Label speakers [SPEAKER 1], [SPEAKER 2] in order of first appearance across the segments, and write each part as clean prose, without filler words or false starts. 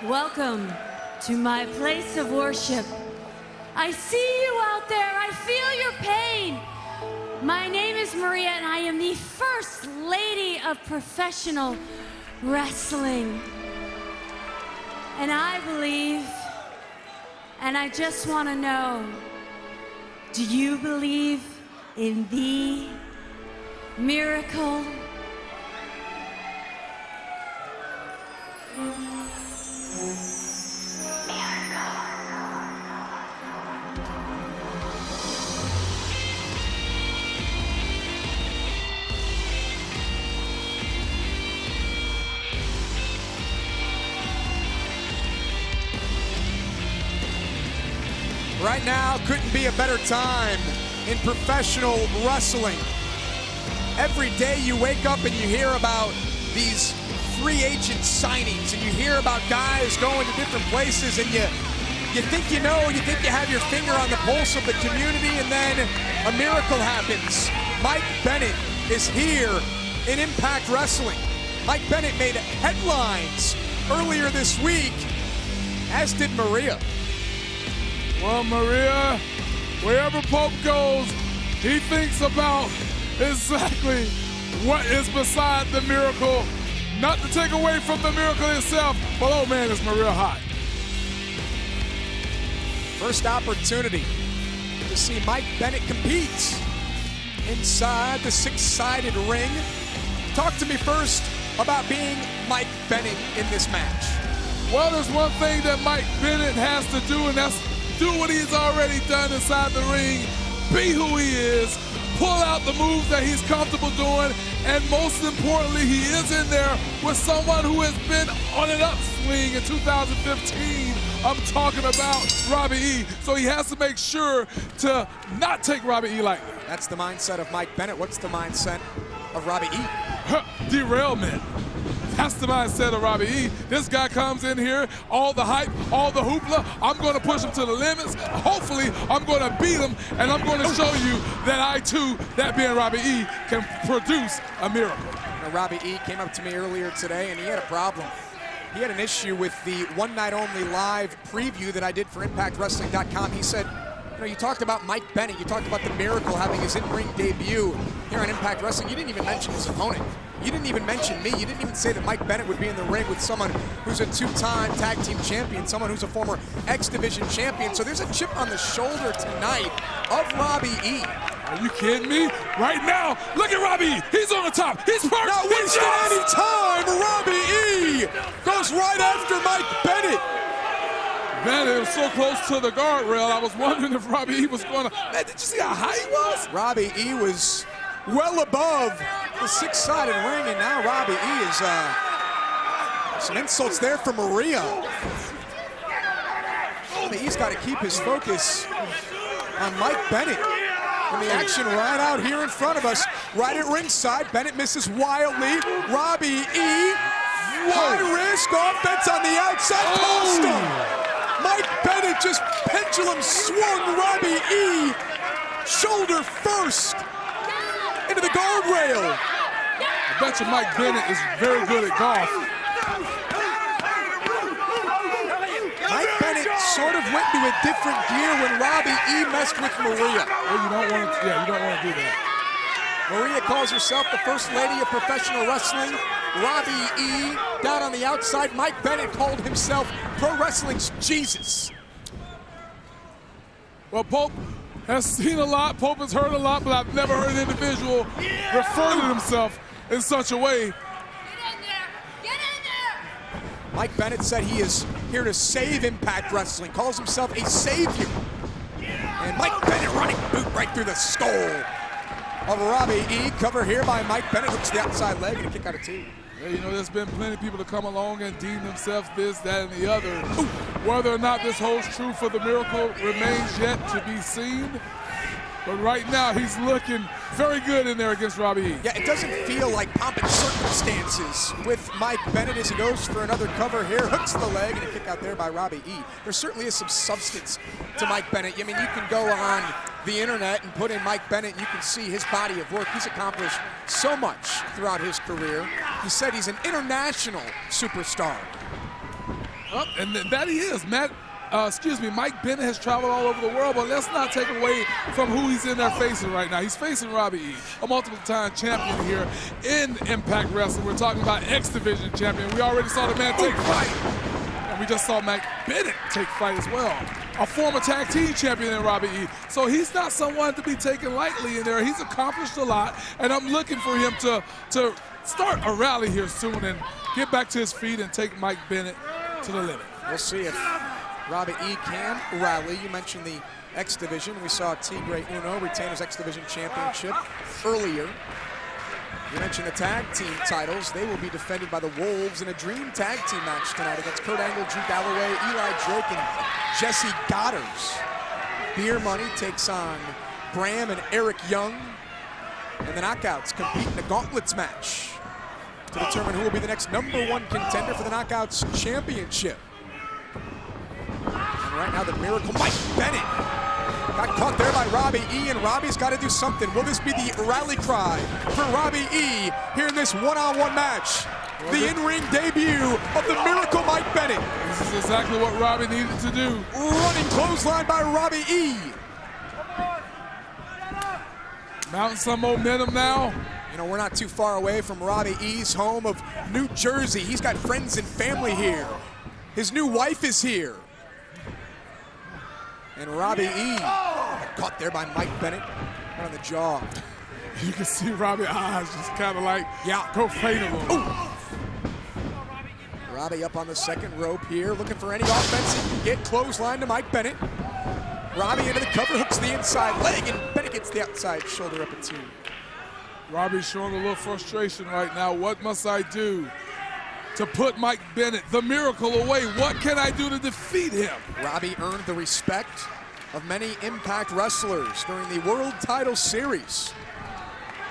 [SPEAKER 1] Welcome to my place of worship. I see you out there. I feel your pain. My name is Maria, and I am the first lady of professional wrestling. And I believe, and I just want to know, do you believe in the miracle?
[SPEAKER 2] Right now, couldn't be a better time in professional wrestling. Every day you wake up and you hear about these free agent signings, and you hear about guys going to different places, and you think you know, you think you have your finger on the pulse of the community, and then a miracle happens. Mike Bennett is here in Impact Wrestling. Mike Bennett made headlines earlier this week, as did Maria.
[SPEAKER 3] Well, Maria, wherever Pope goes, he thinks about exactly what is beside the miracle. Not to take away from the miracle itself, but oh man, is Maria hot.
[SPEAKER 2] First opportunity to see Mike Bennett compete inside the six-sided ring. Talk to me first about being Mike Bennett in this match.
[SPEAKER 3] Well, there's one thing that Mike Bennett has to do, and that's do what he's already done inside the ring, be who he is, pull out the moves that he's comfortable doing, and most importantly, he is in there with someone who has been on an upswing in 2015. I'm talking about Robbie E. So he has to make sure to not take Robbie E lightly.
[SPEAKER 2] That's the mindset of Mike Bennett. What's the mindset of Robbie E?
[SPEAKER 3] Derailment. That's the mindset of Robbie E. This guy comes in here, all the hype, all the hoopla. I'm going to push him to the limits. Hopefully, I'm going to beat him, and I'm going to show you that I, too, that being Robbie E, can produce a miracle.
[SPEAKER 2] Now, Robbie E came up to me earlier today, and he had a problem. He had an issue with the One Night Only live preview that I did for ImpactWrestling.com. He said, you know, you talked about Mike Bennett. You talked about the Miracle having his in-ring debut here on Impact Wrestling. You didn't even mention his opponent. You didn't even mention me. You didn't even say that Mike Bennett would be in the ring with someone who's a two-time tag team champion, someone who's a former X Division champion. So there's a chip on the shoulder tonight of Robbie E.
[SPEAKER 3] Are you kidding me? Right now, look at Robbie E. He's on the top. He's perched.
[SPEAKER 2] Not wasting any time. Robbie E goes right after Mike Bennett.
[SPEAKER 3] Man, it was so close to the guardrail. I was wondering if Robbie E was going to. Man, did you see how high he was?
[SPEAKER 2] Robbie E was well above the six-sided ring, and now Robbie E is some insults there for Maria. He's got to keep his focus on Mike Bennett. And the action right out here in front of us, right at ringside. Bennett misses wildly. Robbie E, high risk offense on the outside. Cost him. Mike Bennett just pendulum swung Robbie E, shoulder first, into the guardrail.
[SPEAKER 3] I bet you Mike Bennett is very good at golf.
[SPEAKER 2] Mike Bennett sort of went into a different gear when Robbie E messed with Maria.
[SPEAKER 3] Well, you don't want to. Yeah, you don't want to do that.
[SPEAKER 2] Maria calls herself the first lady of professional wrestling. Robbie E down on the outside. Mike Bennett called himself pro wrestling's Jesus.
[SPEAKER 3] Well, Pope has seen a lot. Pope has heard a lot, but I've never heard an individual refer to himself in such a way.
[SPEAKER 1] Get in there! Get in there!
[SPEAKER 2] Mike Bennett said he is here to save Impact Wrestling, calls himself a savior. And Mike Bennett running boot right through the skull of Robbie E. Cover here by Mike Bennett, hooks the outside leg and a kick out of two.
[SPEAKER 3] Yeah, you know, there's been plenty of people to come along and deem themselves this, that, and the other. Whether or not this holds true for the Miracle remains yet to be seen. But right now, he's looking very good in there against Robbie E.
[SPEAKER 2] Yeah, it doesn't feel like pomp and circumstances with Mike Bennett as he goes for another cover here, hooks the leg, and a kick out there by Robbie E. There certainly is some substance to Mike Bennett. I mean, you can go on the internet and put in Mike Bennett, and you can see his body of work. He's accomplished so much throughout his career. He said he's an international superstar.
[SPEAKER 3] And that he is. Mike Bennett has traveled all over the world, but let's not take away from who he's in there facing right now. He's facing Robbie E., a multiple-time champion here in Impact Wrestling. We're talking about X Division champion. We already saw the man take flight. And we just saw Mike Bennett take flight as well. A former tag team champion in Robbie E. So he's not someone to be taken lightly in there. He's accomplished a lot, and I'm looking for him to start a rally here soon and get back to his feet and take Mike Bennett to the limit.
[SPEAKER 2] We'll see if Robbie E. can rally. You mentioned the X Division. We saw Tigre Uno retain his X Division championship earlier. You mentioned the tag team titles. They will be defended by the Wolves in a dream tag team match tonight against Kurt Angle, Drew Galloway, Eli Drake, and Jesse Goddard. Beer Money takes on Bram and Eric Young. And the Knockouts compete in a Gauntlets match to determine who will be the next #1 contender for the Knockouts Championship. And right now, the Miracle Mike Bennett got caught there by Robbie E., and Robbie's got to do something. Will this be the rally cry for Robbie E. here in this one-on-one match? The in-ring debut of the Miracle Mike Bennett.
[SPEAKER 3] This is exactly what Robbie needed to do.
[SPEAKER 2] Running clothesline by Robbie E.
[SPEAKER 3] Mounting some momentum now.
[SPEAKER 2] You know, we're not too far away from Robbie E.'s home of New Jersey. He's got friends and family here. His new wife is here. And Robbie E. caught there by Mike Bennett right on the jaw.
[SPEAKER 3] You can see Robbie's eyes just kind of like, go fatal.
[SPEAKER 2] Robbie up on the second rope here, looking for any offense he can get. Clothesline to Mike Bennett. Robbie into the cover, hooks the inside leg, and Bennett gets the outside shoulder up at 2.
[SPEAKER 3] Robbie's showing a little frustration right now. What must I do to put Mike Bennett, the Miracle, away? What can I do to defeat him?
[SPEAKER 2] Robbie earned the respect of many Impact wrestlers during the World Title Series.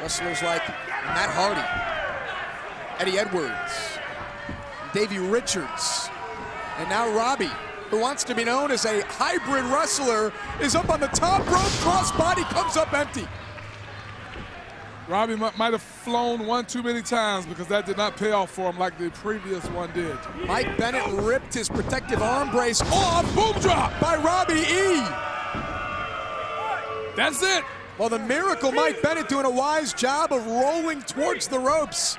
[SPEAKER 2] Wrestlers like Matt Hardy, Eddie Edwards, Davey Richards, and now Robbie, who wants to be known as a hybrid wrestler, is up on the top rope, crossbody comes up empty.
[SPEAKER 3] Robbie might have flown one too many times because that did not pay off for him like the previous one did.
[SPEAKER 2] Mike Bennett ripped his protective arm brace off.
[SPEAKER 3] Boom drop
[SPEAKER 2] by Robbie E.
[SPEAKER 3] That's it.
[SPEAKER 2] Well, the Miracle Mike Bennett doing a wise job of rolling towards the ropes.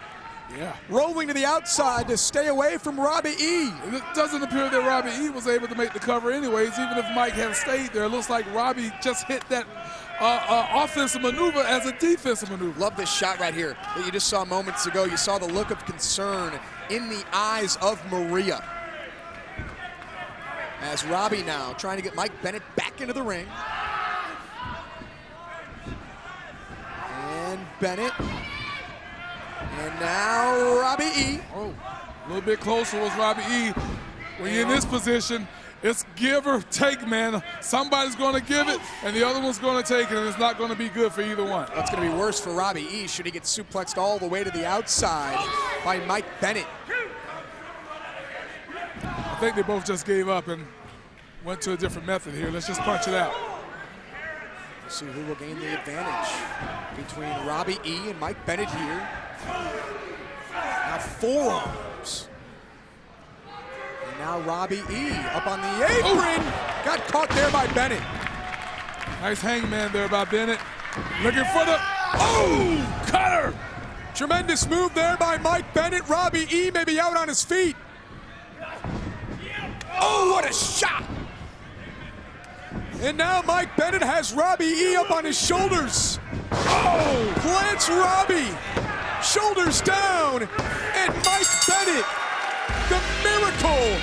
[SPEAKER 3] Yeah.
[SPEAKER 2] Rolling to the outside to stay away from Robbie E.
[SPEAKER 3] It doesn't appear that Robbie E. was able to make the cover anyways, even if Mike had stayed there. It looks like Robbie just hit that offensive maneuver as a defensive maneuver.
[SPEAKER 2] Love this shot right here that you just saw moments ago. You saw the look of concern in the eyes of Maria. As Robbie now trying to get Mike Bennett back into the ring. And Bennett. And now Robbie E.
[SPEAKER 3] Oh, a little bit closer was Robbie E. When you're in this position, it's give or take, man. Somebody's going to give it, and the other one's going to take it, and it's not going to be good for either one.
[SPEAKER 2] That's going to be worse for Robbie E. should he get suplexed all the way to the outside by Mike Bennett.
[SPEAKER 3] I think they both just gave up and went to a different method here. Let's just punch it out.
[SPEAKER 2] We'll see who will gain the advantage between Robbie E. and Mike Bennett here. Now forearms. And now Robbie E. up on the apron. Got caught there by Bennett.
[SPEAKER 3] Nice hangman there by Bennett. Looking for the, cutter.
[SPEAKER 2] Tremendous move there by Mike Bennett. Robbie E. may be out on his feet. Oh, what a shot. And now Mike Bennett has Robbie E. up on his shoulders. Oh, plants Robbie. Shoulders down, and Mike Bennett, the Miracle,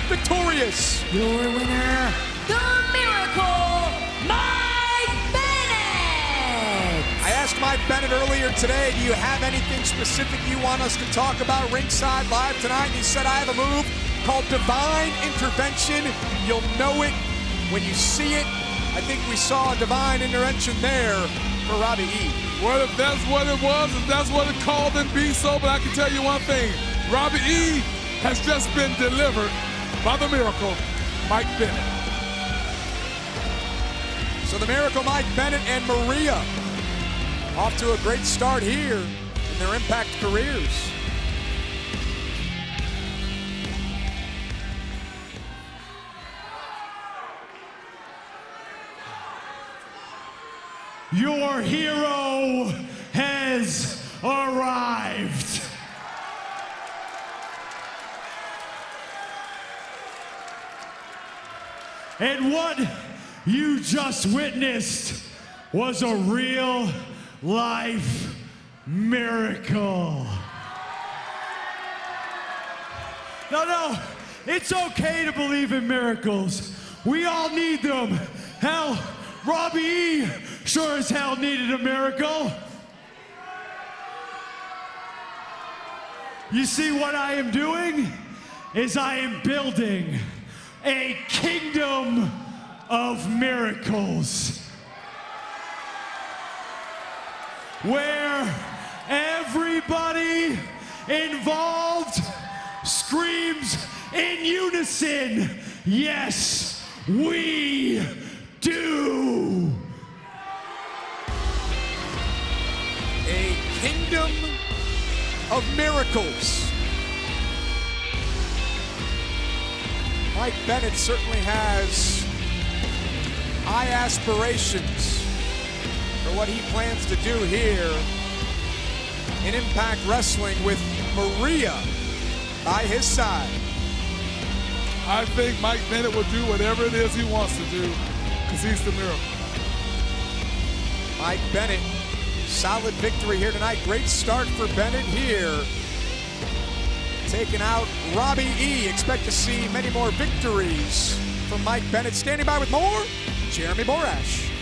[SPEAKER 2] victorious.
[SPEAKER 1] Your winner, the Miracle, Mike Bennett.
[SPEAKER 2] I asked Mike Bennett earlier today, do you have anything specific you want us to talk about ringside live tonight? And he said, I have a move called Divine Intervention. You'll know it when you see it. I think we saw a divine intervention there for Robbie E.
[SPEAKER 3] Well, if that's what it was, if that's what it called, then be so. But I can tell you one thing. Robbie E. has just been delivered by the Miracle, Mike Bennett.
[SPEAKER 2] So the Miracle Mike Bennett and Maria off to a great start here in their Impact careers.
[SPEAKER 4] your hero has arrived. And what you just witnessed was a real life miracle. No, it's okay to believe in miracles. We all need them. Hell, Robbie E sure as hell needed a miracle. You see, what I am doing is I am building a kingdom of miracles where everybody involved screams in unison, yes, we do.
[SPEAKER 2] A kingdom of miracles. Mike Bennett certainly has high aspirations for what he plans to do here in Impact Wrestling with Maria by his side.
[SPEAKER 3] I think Mike Bennett will do whatever it is he wants to do because he's the miracle.
[SPEAKER 2] Mike Bennett, solid victory here tonight. Great start for Bennett here. Taking out Robbie E. Expect to see many more victories from Mike Bennett. Standing by with more, Jeremy Borash.